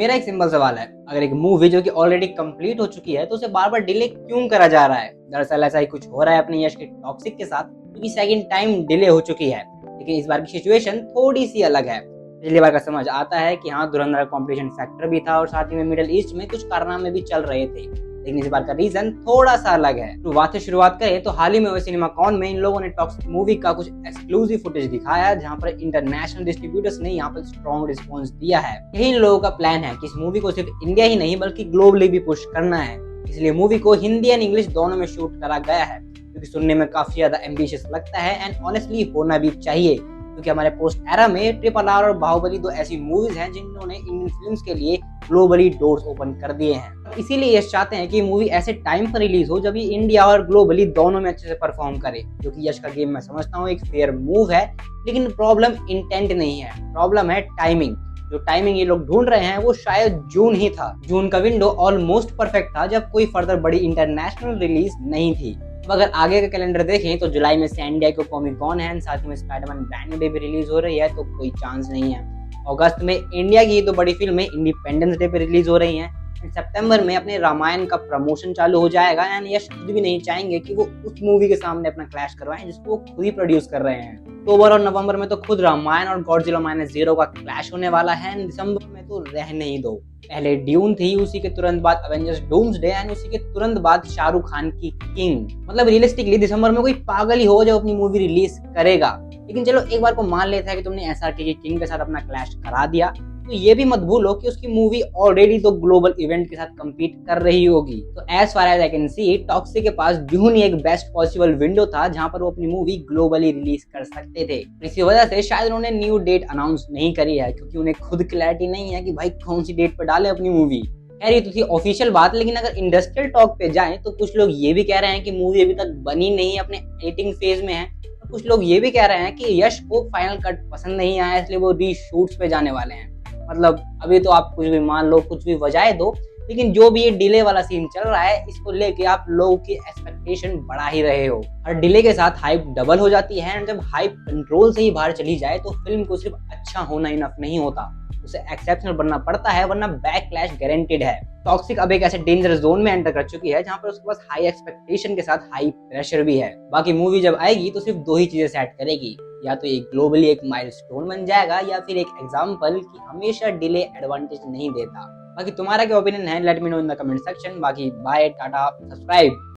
मेरा एक सिंपल सवाल है, अगर एक मूवी जो कि ऑलरेडी कंप्लीट हो चुकी है तो उसे बार बार डिले क्यों करा जा रहा है। दरअसल ऐसा ही कुछ हो रहा है अपने यश के टॉक्सिक के साथ, क्योंकि सेकंड टाइम डिले हो चुकी है। लेकिन इस बार की सिचुएशन थोड़ी सी अलग है। पिछली बार का समझ आता है कि हाँ, धुरंधर कॉम्पिटिशन फैक्टर भी था और साथ ही में मिडिल ईस्ट में कुछ कारनामे भी चल रहे थे। लेकिन इस बार का रीजन थोड़ा सा अलग है। शुरुआत करें तो हाल ही में हुए सिनेमाकॉन में इन लोगों ने टॉक्सिक मूवी का कुछ एक्सक्लूसिव फुटेज दिखाया, जहां पर इंटरनेशनल डिस्ट्रीब्यूटर्स ने यहां पर स्ट्रॉन्ग रिस्पांस दिया है। यही इन लोगों का प्लान है कि इस मूवी को सिर्फ इंडिया ही नहीं बल्कि ग्लोबली भी पुश करना है। इसलिए मूवी को हिंदी एंड इंग्लिश दोनों में शूट करा गया है, क्योंकि सुनने में काफी ज्यादा एम्बिशियस लगता है एंड ऑनेस्टली होना भी चाहिए, क्योंकि हमारे पोस्ट एरा में RRR और बाहुबली दो ऐसी मूवीज हैं जिन्होंने इंडियन फिल्म्स के लिए ग्लोबली डोर्स ओपन कर दिए हैं। इसीलिए यश चाहते हैं कि मूवी ऐसे टाइम पर रिलीज हो जब ये इंडिया और ग्लोबली दोनों में अच्छे से परफॉर्म करे, जो कि यश का गेम मैं समझता हूँ एक फेयर मूव है। लेकिन प्रॉब्लम इंटेंट नहीं है, प्रॉब्लम है टाइमिंग। जो टाइमिंग ये लोग ढूंढ रहे हैं वो शायद जून ही था। जून का विंडो ऑलमोस्ट परफेक्ट था, जब कोई फर्दर बड़ी इंटरनेशनल रिलीज नहीं थी। अब अगर आगे का कैलेंडर देखें तो जुलाई में सैन डिएगो कॉमिक कॉन है, साथ में स्पाइडरमैन ब्रांड न्यू डे भी रिलीज हो रही है, तो कोई चांस नहीं है। अगस्त में इंडिया की तो बड़ी फिल्में इंडिपेंडेंस डे पे रिलीज हो रही हैं। सितंबर में अपने रामायण का प्रमोशन चालू हो जाएगा एंड यश खुद भी नहीं चाहेंगे कि वो उस मूवी के सामने अपना क्लैश करवाएं जिसको वो खुद ही प्रोड्यूस कर रहे हैं। अक्टूबर और नवंबर में तो खुद रामायण और गॉडजिला -0 का क्लैश होने वाला है। दिसंबर में तो रहने ही दो, पहले ड्यून थी, उसी के तुरंत बाद अवेंजर्स डूम्सडे एंड उसी के तुरंत बाद शाहरुख खान की किंग। मतलब रियलिस्टिकली दिसंबर में कोई पागल ही हो जो अपनी मूवी रिलीज करेगा। लेकिन चलो एक बार को मान लेता है कि तुमने SRK की किंग के साथ अपना क्लैश करा दिया, तो ये भी मत भूलो कि उसकी मूवी ऑलरेडी तो ग्लोबल इवेंट के साथ compete कर रही होगी। तो as far as I can see, Toxic के पास जून ही एक बेस्ट पॉसिबल विंडो था जहां पर वो अपनी मूवी ग्लोबली रिलीज कर सकते थे। इसी वजह से शायद उन्होंने न्यू डेट अनाउंस नहीं करी है, क्योंकि उन्हें खुद क्लैरिटी नहीं है कि भाई कौन सी डेट पर डाले अपनी मूवी। खैर ये तो थी ऑफिशियल बात, लेकिन अगर इंडस्ट्रियल टॉक पे जाएं तो कुछ लोग ये भी कह रहे हैं कि मूवी अभी तक बनी नहीं है, अपने एडिटिंग फेज में है। कुछ लोग ये भी कह रहे हैं कि यश को फाइनल कट पसंद नहीं आया, इसलिए वो रीशूट्स पे जाने वाले हैं। मतलब अभी तो आप कुछ भी मान लो, कुछ भी वजाए दो, लेकिन जो भी ये डिले वाला सीन चल रहा है, इसको लेके आप लोगों की एक्सपेक्टेशन बढ़ा ही रहे हो। और डिले के साथ हाइप डबल हो जाती है, और जब हाइप कंट्रोल से ही बाहर चली जाए तो फिल्म को सिर्फ अच्छा होना इनफ नहीं होता, उसे एक्सेप्शनल बनना पड़ता है, वरना बैकलैश गारंटेड है। टॉक्सिक अब एक ऐसे डेंजरस जोन में एंटर कर चुकी है जहां पर उसके पास हाई एक्सपेक्टेशन के साथ हाई प्रेशर भी है। बाकी मूवी जब आएगी तो सिर्फ दो ही चीजें सेट करेगी, या तो एक ग्लोबली एक माइलस्टोन बन जाएगा, या फिर एक एग्जांपल कि हमेशा डिले एडवांटेज नहीं देता। बाकी तुम्हारा क्या ओपिनियन है, let me know in the comment section. बाकी बाय, टाटा, सब्सक्राइब।